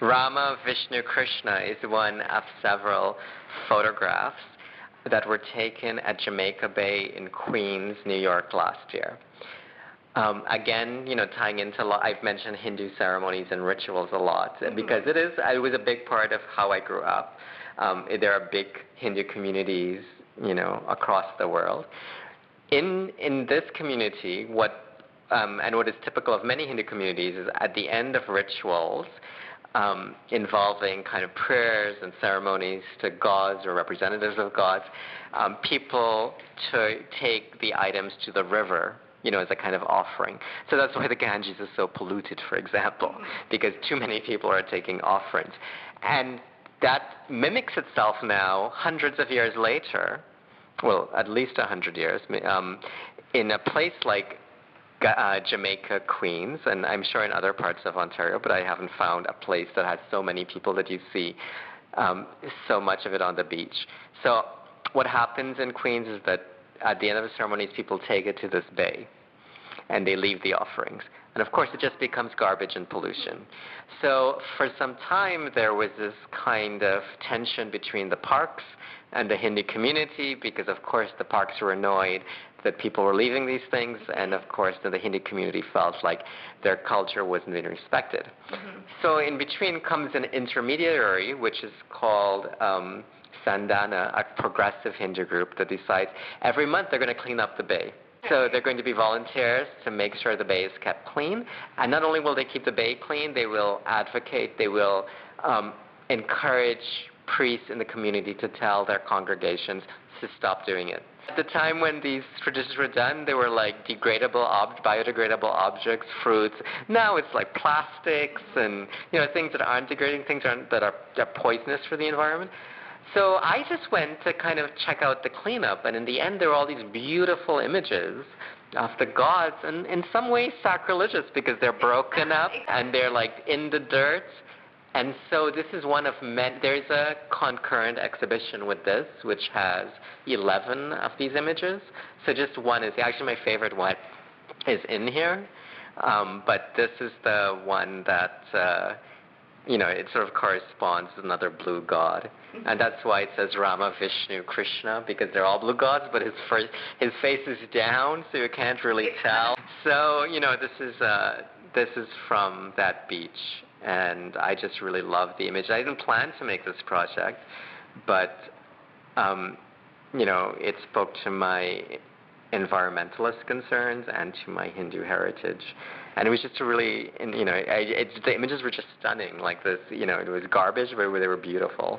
Rama, Vishnu, Krishna is one of several photographs that were taken at Jamaica Bay in Queens, New York last year. Again, tying into I've mentioned Hindu ceremonies and rituals a lot because it was a big part of how I grew up. There are big Hindu communities, across the world. In this community, what is typical of many Hindu communities is at the end of rituals involving kind of prayers and ceremonies to gods or representatives of gods, people take the items to the river, as a kind of offering. So that's why the Ganges is so polluted, for example, because too many people are taking offerings. And that mimics itself now, hundreds of years later, well, at least 100 years, in a place like Jamaica, Queens, and I'm sure in other parts of Ontario, but I haven't found a place that has so many people that you see so much of it on the beach. So what happens in Queens is that at the end of the ceremonies, people take it to this bay, and they leave the offerings. And of course, it just becomes garbage and pollution. So for some time, there was this kind of tension between the parks and the Hindu community, because of course the parks were annoyed that people were leaving these things, and of course the Hindu community felt like their culture wasn't being respected. So in between comes an intermediary, which is called Sandana, a progressive Hindu group that decides every month they're going to clean up the bay. So they're going to be volunteers to make sure the bay is kept clean. And not only will they keep the bay clean, they will advocate, they will encourage priests in the community to tell their congregations to stop doing it. At the time when these traditions were done, they were like biodegradable objects, fruits. Now it's like plastics and things that aren't degrading, things that are poisonous for the environment. So I just went to kind of check out the cleanup, and in the end there were all these beautiful images of the gods, and in some ways sacrilegious because they're broken up and they're like in the dirt. And so this is one of many. There's a concurrent exhibition with this, which has 11 of these images. So just one is actually my favorite one is in here, but this is the one that it sort of corresponds with another blue god. And that's why it says Rama, Vishnu, Krishna, because they're all blue gods, but his face is down, so you can't really tell. So, this is from that beach, and I just really love the image. I didn't plan to make this project, but, it spoke to my environmentalist concerns and to my Hindu heritage. And it was just a really, the images were just stunning, like this, it was garbage, but they were beautiful.